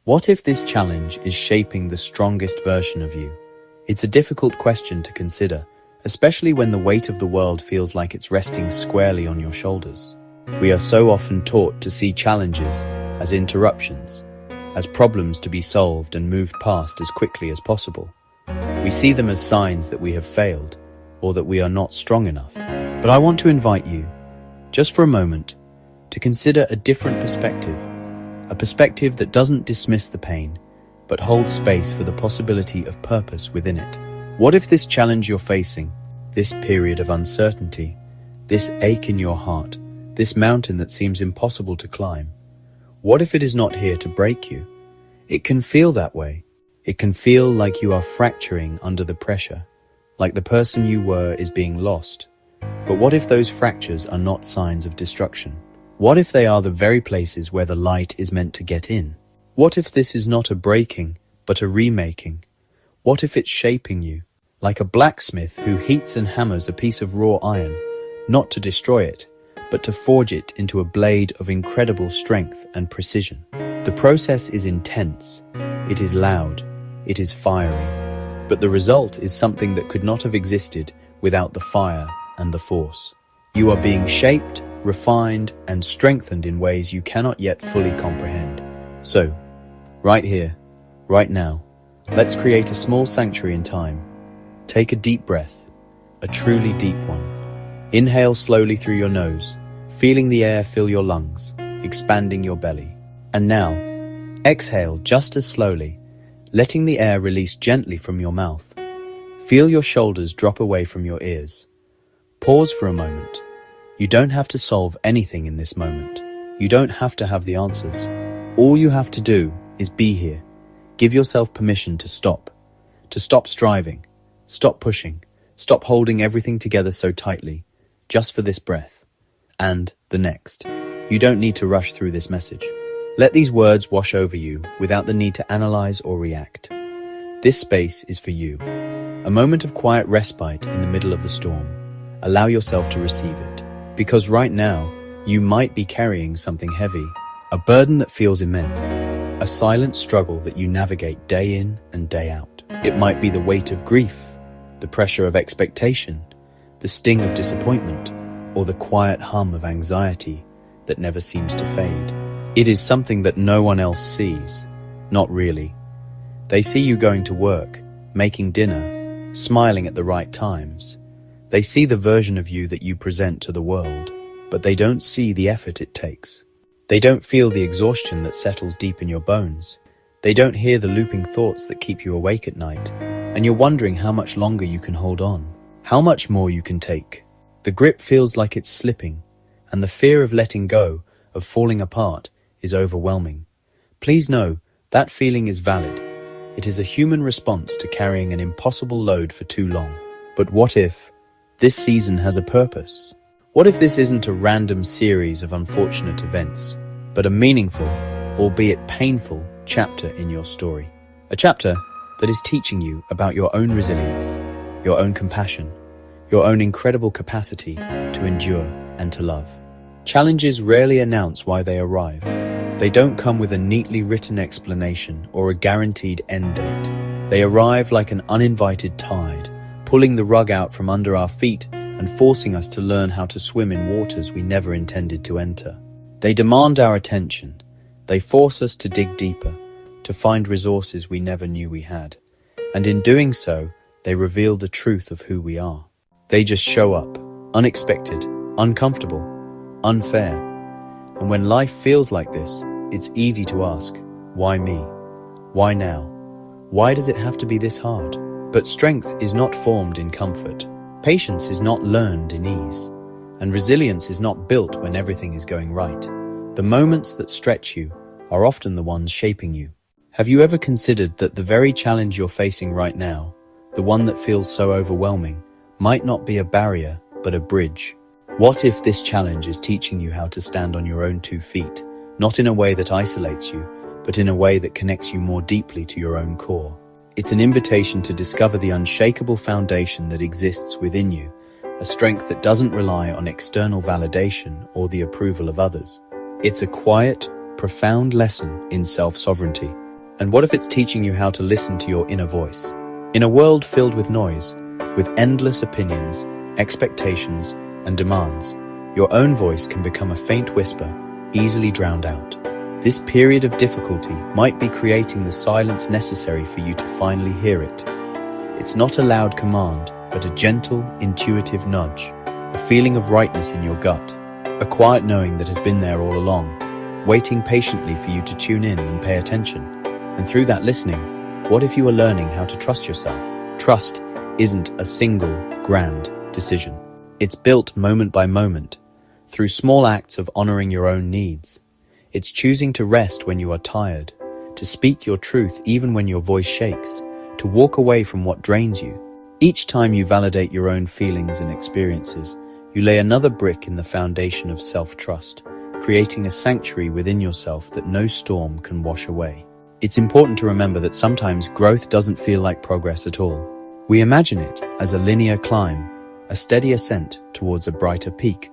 What if this challenge is shaping the strongest version of you? It's a difficult question to consider, especially when the weight of the world feels like it's resting squarely on your shoulders. We are so often taught to see challenges as interruptions, as problems to be solved and moved past as quickly as possible. We see them as signs that we have failed, or that we are not strong enough. But I want to invite you, just for a moment, to consider a different perspective, a perspective that doesn't dismiss the pain, but holds space for the possibility of purpose within it. What if this challenge you're facing, this period of uncertainty, this ache in your heart, this mountain that seems impossible to climb, what if it is not here to break you? It can feel that way. It can feel like you are fracturing under the pressure, like the person you were is being lost. But what if those fractures are not signs of destruction? What if they are the very places where the light is meant to get in? What if this is not a breaking, but a remaking? What if it's shaping you, like a blacksmith who heats and hammers a piece of raw iron, not to destroy it, but to forge it into a blade of incredible strength and precision? The process is intense, it is loud, it is fiery, but the result is something that could not have existed without the fire and the force. You are being shaped, refined, and strengthened in ways you cannot yet fully comprehend. So, right here, right now, let's create a small sanctuary in time. Take a deep breath, a truly deep one. Inhale slowly through your nose, feeling the air fill your lungs, expanding your belly. And now, exhale just as slowly, letting the air release gently from your mouth. Feel your shoulders drop away from your ears. Pause for a moment. You don't have to solve anything in this moment. You don't have to have the answers. All you have to do is be here. Give yourself permission to stop striving, stop pushing, stop holding everything together so tightly, just for this breath. And the next. You don't need to rush through this message. Let these words wash over you without the need to analyze or react. This space is for you. A moment of quiet respite in the middle of the storm. Allow yourself to receive it. Because right now, you might be carrying something heavy, a burden that feels immense, a silent struggle that you navigate day in and day out. It might be the weight of grief, the pressure of expectation, the sting of disappointment, or the quiet hum of anxiety that never seems to fade. It is something that no one else sees. Not really. They see you going to work, making dinner, smiling at the right times. They see the version of you that you present to the world, but they don't see the effort it takes. They don't feel the exhaustion that settles deep in your bones. They don't hear the looping thoughts that keep you awake at night, and you're wondering how much longer you can hold on, how much more you can take. The grip feels like it's slipping, and the fear of letting go, of falling apart, is overwhelming. Please know that feeling is valid. It is a human response to carrying an impossible load for too long. But what if this season has a purpose? What if this isn't a random series of unfortunate events, but a meaningful, albeit painful, chapter in your story? A chapter that is teaching you about your own resilience, your own compassion, your own incredible capacity to endure and to love. Challenges rarely announce why they arrive. They don't come with a neatly written explanation or a guaranteed end date. They arrive like an uninvited tide, pulling the rug out from under our feet and forcing us to learn how to swim in waters we never intended to enter. They demand our attention. They force us to dig deeper, to find resources we never knew we had. And in doing so, they reveal the truth of who we are. They just show up, unexpected, uncomfortable, unfair. And when life feels like this, it's easy to ask, why me? Why now? Why does it have to be this hard? But strength is not formed in comfort. Patience is not learned in ease. And resilience is not built when everything is going right. The moments that stretch you are often the ones shaping you. Have you ever considered that the very challenge you're facing right now, the one that feels so overwhelming, might not be a barrier, but a bridge? What if this challenge is teaching you how to stand on your own 2 feet, not in a way that isolates you, but in a way that connects you more deeply to your own core? It's an invitation to discover the unshakable foundation that exists within you, a strength that doesn't rely on external validation or the approval of others. It's a quiet, profound lesson in self-sovereignty, And what if it's teaching you how to listen to your inner voice? In a world filled with noise, with endless opinions, expectations, and demands, your own voice can become a faint whisper, easily drowned out. This period of difficulty might be creating the silence necessary for you to finally hear it. It's not a loud command, but a gentle, intuitive nudge, a feeling of rightness in your gut, a quiet knowing that has been there all along, waiting patiently for you to tune in and pay attention. And through that listening, what if you are learning how to trust yourself? Trust isn't a single, grand decision. It's built moment by moment, through small acts of honoring your own needs. It's choosing to rest when you are tired, to speak your truth even when your voice shakes, to walk away from what drains you. Each time you validate your own feelings and experiences, you lay another brick in the foundation of self-trust, creating a sanctuary within yourself that no storm can wash away. It's important to remember that sometimes growth doesn't feel like progress at all. We imagine it as a linear climb, a steady ascent towards a brighter peak.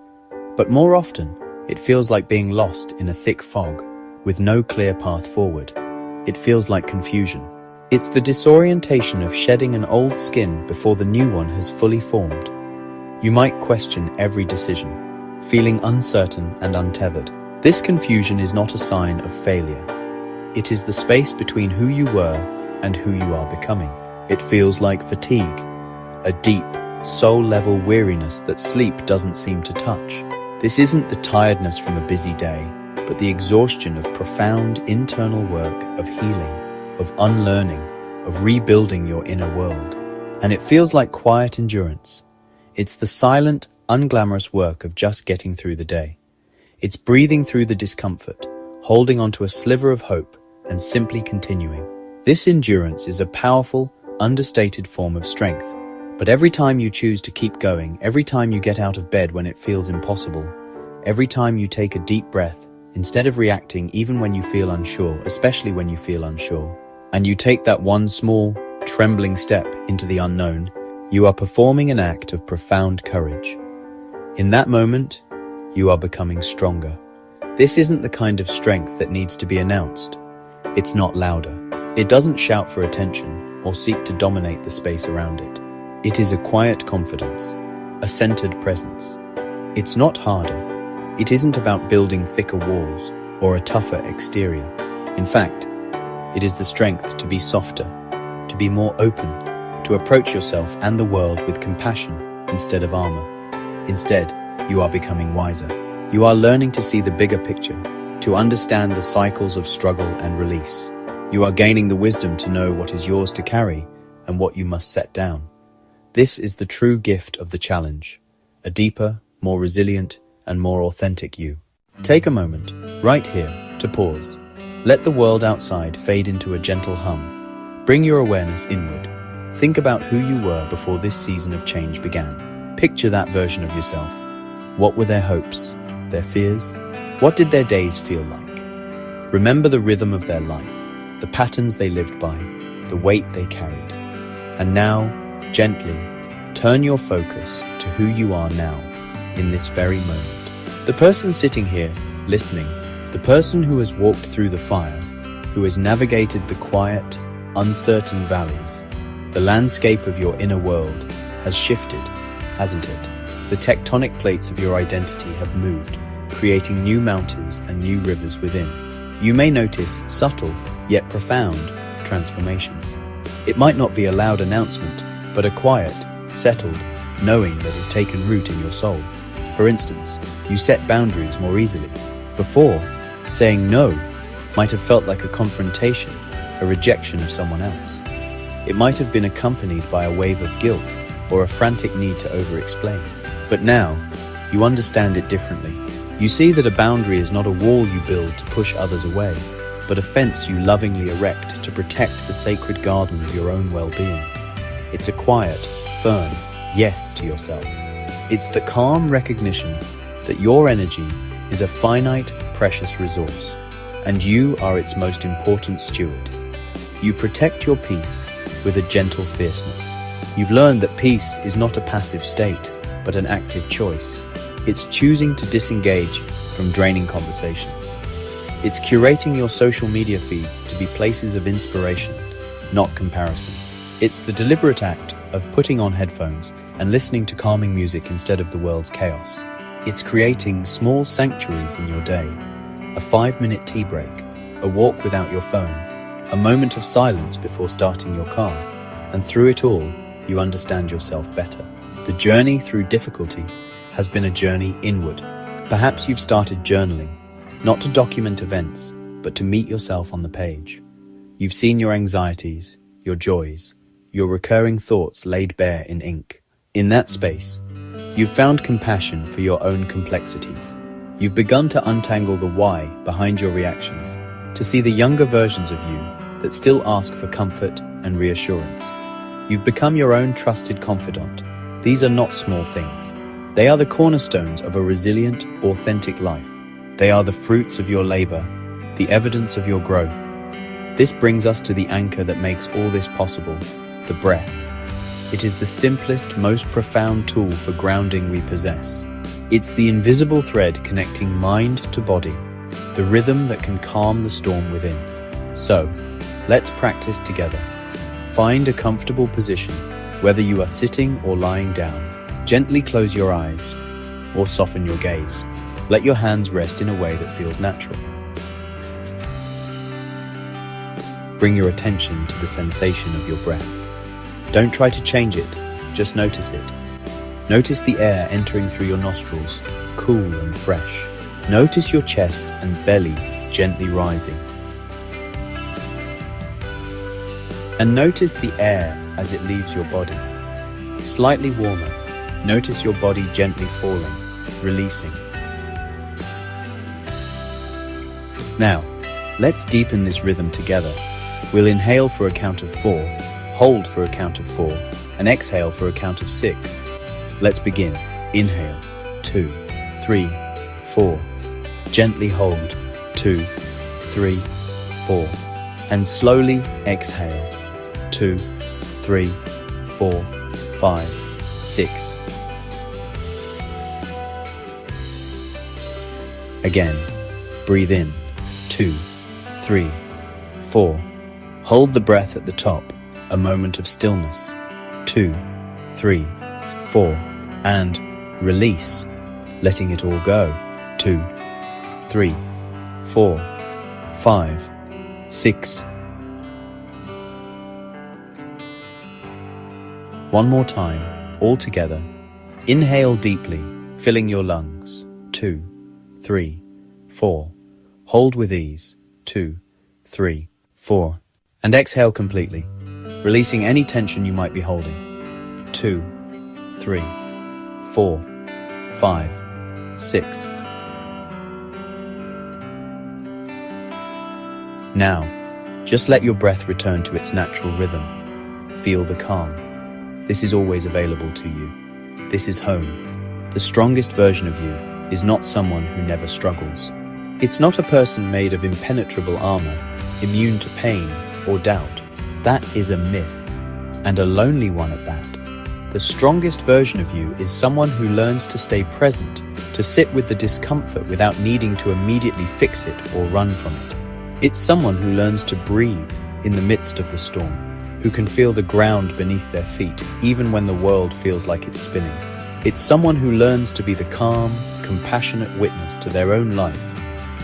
But more often, it feels like being lost in a thick fog, with no clear path forward. It feels like confusion. It's the disorientation of shedding an old skin before the new one has fully formed. You might question every decision, feeling uncertain and untethered. This confusion is not a sign of failure. It is the space between who you were and who you are becoming. It feels like fatigue, a deep, soul-level weariness that sleep doesn't seem to touch. This isn't the tiredness from a busy day, but the exhaustion of profound internal work of healing, of unlearning, of rebuilding your inner world. And it feels like quiet endurance. It's the silent, unglamorous work of just getting through the day. It's breathing through the discomfort, holding onto a sliver of hope, and simply continuing. This endurance is a powerful, understated form of strength. But every time you choose to keep going, every time you get out of bed when it feels impossible, every time you take a deep breath, instead of reacting even when you feel unsure, especially when you feel unsure, and you take that one small, trembling step into the unknown, you are performing an act of profound courage. In that moment, you are becoming stronger. This isn't the kind of strength that needs to be announced. It's not louder. It doesn't shout for attention or seek to dominate the space around it. It is a quiet confidence, a centered presence. It's not harder. It isn't about building thicker walls or a tougher exterior. In fact, it is the strength to be softer, to be more open, to approach yourself and the world with compassion instead of armor. Instead, you are becoming wiser. You are learning to see the bigger picture, to understand the cycles of struggle and release. You are gaining the wisdom to know what is yours to carry and what you must set down. This is the true gift of the challenge, a deeper, more resilient, and more authentic you. Take a moment, right here, to pause. Let the world outside fade into a gentle hum. Bring your awareness inward. Think about who you were before this season of change began. Picture that version of yourself. What were their hopes, their fears? What did their days feel like? Remember the rhythm of their life, the patterns they lived by, the weight they carried. And now, gently, turn your focus to who you are now, in this very moment. The person sitting here, listening, the person who has walked through the fire, who has navigated the quiet, uncertain valleys. The landscape of your inner world has shifted, hasn't it? The tectonic plates of your identity have moved, creating new mountains and new rivers within. You may notice subtle, yet profound, transformations. It might not be a loud announcement, but a quiet, settled, knowing that has taken root in your soul. For instance, you set boundaries more easily. Before, saying no might have felt like a confrontation, a rejection of someone else. It might have been accompanied by a wave of guilt or a frantic need to over-explain. But now, you understand it differently. You see that a boundary is not a wall you build to push others away, but a fence you lovingly erect to protect the sacred garden of your own well-being. It's a quiet, firm yes to yourself. It's the calm recognition that your energy is a finite, precious resource, and you are its most important steward. You protect your peace with a gentle fierceness. You've learned that peace is not a passive state, but an active choice. It's choosing to disengage from draining conversations, It's curating your social media feeds to be places of inspiration, not comparison. It's the deliberate act of putting on headphones and listening to calming music instead of the world's chaos. It's creating small sanctuaries in your day, a 5-minute tea break, a walk without your phone, a moment of silence before starting your car, and through it all, you understand yourself better. The journey through difficulty has been a journey inward. Perhaps you've started journaling, not to document events, but to meet yourself on the page. You've seen your anxieties, your joys, your recurring thoughts laid bare in ink. In that space, you've found compassion for your own complexities. You've begun to untangle the why behind your reactions, to see the younger versions of you that still ask for comfort and reassurance. You've become your own trusted confidant. These are not small things. They are the cornerstones of a resilient, authentic life. They are the fruits of your labor, the evidence of your growth. This brings us to the anchor that makes all this possible, the breath. It is the simplest, most profound tool for grounding we possess. It's the invisible thread connecting mind to body, the rhythm that can calm the storm within. So, let's practice together. Find a comfortable position, whether you are sitting or lying down. Gently close your eyes or soften your gaze. Let your hands rest in a way that feels natural. Bring your attention to the sensation of your breath. Don't try to change it, just notice it. Notice the air entering through your nostrils, cool and fresh. Notice your chest and belly gently rising. And notice the air as it leaves your body. Slightly warmer, notice your body gently falling, releasing. Now, let's deepen this rhythm together. We'll inhale for a count of 4, hold for a count of 4, and exhale for a count of 6. Let's begin. Inhale, 2, 3, 4. Gently hold, 2, 3, 4. And slowly exhale, 2, 3, 4, 5, 6. Again, breathe in, 2, 3, 4. Hold the breath at the top, a moment of stillness, 2, 3, 4, and release, letting it all go, 2, 3, 4, 5, 6. One more time, all together. Inhale deeply, filling your lungs, 2, 3, 4. Hold with ease, 2, 3, 4. And exhale completely, releasing any tension you might be holding. 2, 3, 4, 5, 6. Now, just let your breath return to its natural rhythm. Feel the calm. This is always available to you. This is home. The strongest version of you is not someone who never struggles. It's not a person made of impenetrable armor, immune to pain or doubt. That is a myth, and a lonely one at that. The strongest version of you is someone who learns to stay present, to sit with the discomfort without needing to immediately fix it or run from it. It's someone who learns to breathe in the midst of the storm, who can feel the ground beneath their feet even when the world feels like it's spinning. It's someone who learns to be the calm, compassionate witness to their own life,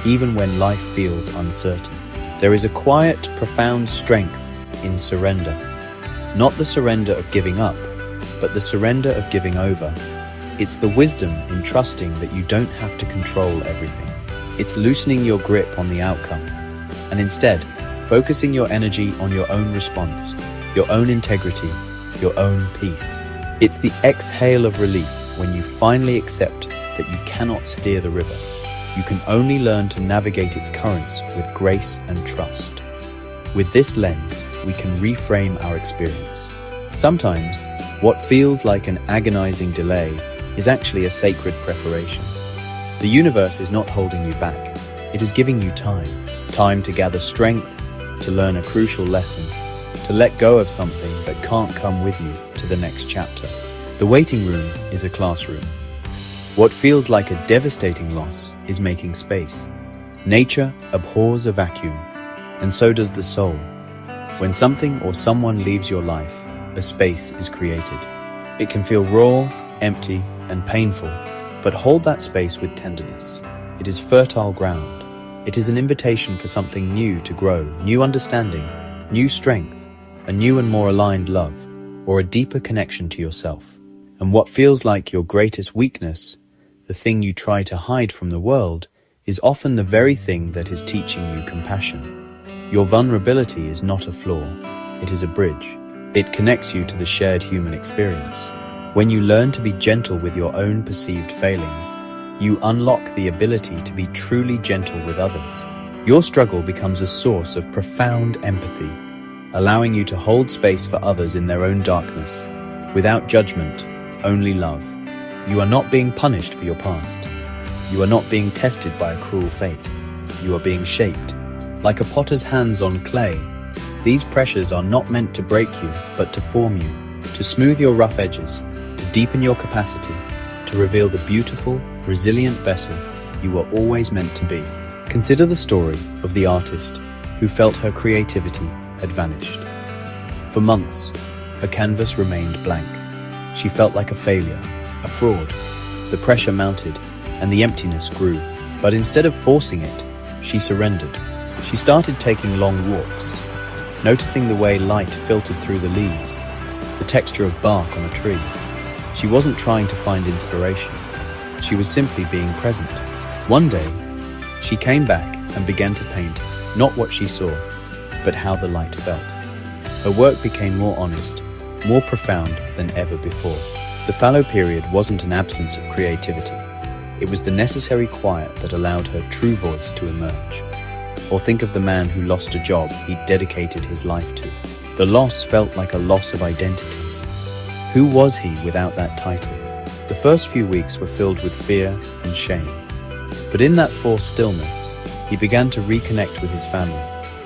even when life feels uncertain. There is a quiet, profound strength in surrender. Not the surrender of giving up, but the surrender of giving over. It's the wisdom in trusting that you don't have to control everything. It's loosening your grip on the outcome, and instead, focusing your energy on your own response, your own integrity, your own peace. It's the exhale of relief when you finally accept that you cannot steer the river. You can only learn to navigate its currents with grace and trust. With this lens, we can reframe our experience. Sometimes, what feels like an agonizing delay is actually a sacred preparation. The universe is not holding you back. It is giving you time. Time to gather strength, to learn a crucial lesson, to let go of something that can't come with you to the next chapter. The waiting room is a classroom. What feels like a devastating loss is making space. Nature abhors a vacuum, and so does the soul. When something or someone leaves your life, a space is created. It can feel raw, empty, and painful, but hold that space with tenderness. It is fertile ground. It is an invitation for something new to grow, new understanding, new strength, a new and more aligned love, or a deeper connection to yourself. And what feels like your greatest weakness, the thing you try to hide from the world, is often the very thing that is teaching you compassion. Your vulnerability is not a flaw, it is a bridge. It connects you to the shared human experience. When you learn to be gentle with your own perceived failings, you unlock the ability to be truly gentle with others. Your struggle becomes a source of profound empathy, allowing you to hold space for others in their own darkness. Without judgment, only love. You are not being punished for your past. You are not being tested by a cruel fate. You are being shaped. Like a potter's hands on clay, these pressures are not meant to break you, but to form you, to smooth your rough edges, to deepen your capacity, to reveal the beautiful, resilient vessel you were always meant to be. Consider the story of the artist who felt her creativity had vanished. For months, her canvas remained blank. She felt like a failure, a fraud. The pressure mounted, and the emptiness grew. But instead of forcing it, she surrendered. She started taking long walks, noticing the way light filtered through the leaves, the texture of bark on a tree. She wasn't trying to find inspiration. She was simply being present. One day, she came back and began to paint, not what she saw, but how the light felt. Her work became more honest, more profound than ever before. The fallow period wasn't an absence of creativity. It was the necessary quiet that allowed her true voice to emerge. Or think of the man who lost a job he'd dedicated his life to. The loss felt like a loss of identity. Who was he without that title? The first few weeks were filled with fear and shame. But in that forced stillness, he began to reconnect with his family,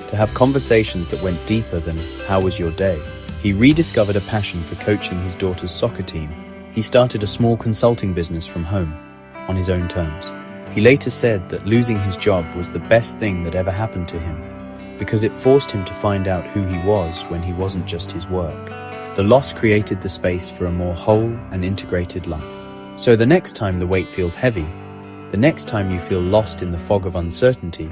to have conversations that went deeper than, "How was your day?" He rediscovered a passion for coaching his daughter's soccer team. He started a small consulting business from home, on his own terms. He later said that losing his job was the best thing that ever happened to him, because it forced him to find out who he was when he wasn't just his work. The loss created the space for a more whole and integrated life. So the next time the weight feels heavy, the next time you feel lost in the fog of uncertainty,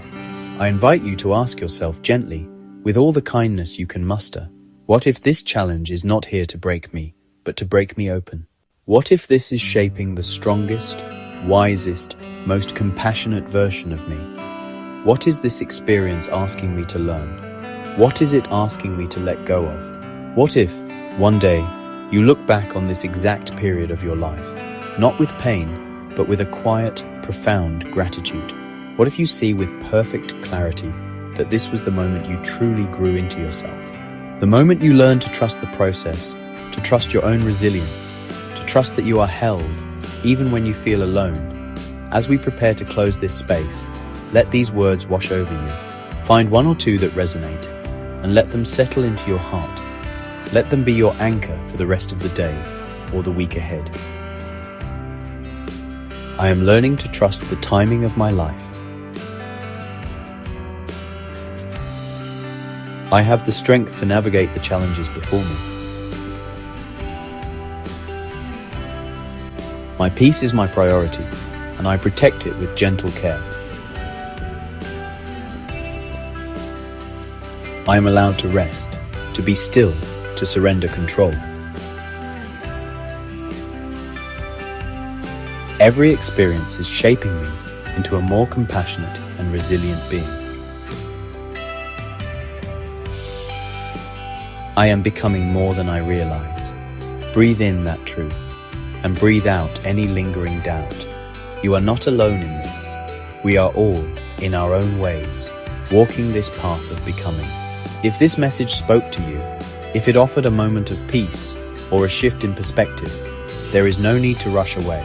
I invite you to ask yourself gently, with all the kindness you can muster, what if this challenge is not here to break me, but to break me open? What if this is shaping the strongest, wisest, most compassionate version of me? What is this experience asking me to learn? What is it asking me to let go of? What if, one day, you look back on this exact period of your life, not with pain, but with a quiet, profound gratitude? What if you see with perfect clarity that this was the moment you truly grew into yourself? The moment you learn to trust the process, to trust your own resilience, to trust that you are held, even when you feel alone. As we prepare to close this space, let these words wash over you. Find one or two that resonate, and let them settle into your heart. Let them be your anchor for the rest of the day or the week ahead. I am learning to trust the timing of my life. I have the strength to navigate the challenges before me. My peace is my priority, and I protect it with gentle care. I am allowed to rest, to be still, to surrender control. Every experience is shaping me into a more compassionate and resilient being. I am becoming more than I realize. Breathe in that truth, and breathe out any lingering doubt. You are not alone in this. We are all, in our own ways, walking this path of becoming. If this message spoke to you, if it offered a moment of peace or a shift in perspective, there is no need to rush away.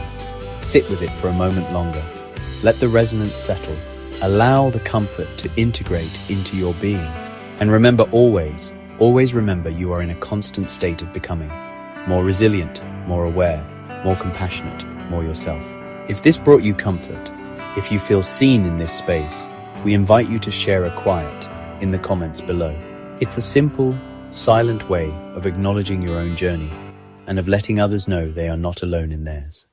Sit with it for a moment longer. Let the resonance settle. Allow the comfort to integrate into your being. And remember always remember you are in a constant state of becoming. More resilient, more aware, more compassionate, more yourself. If this brought you comfort, if you feel seen in this space, we invite you to share a quiet in the comments below. It's a simple, silent way of acknowledging your own journey and of letting others know they are not alone in theirs.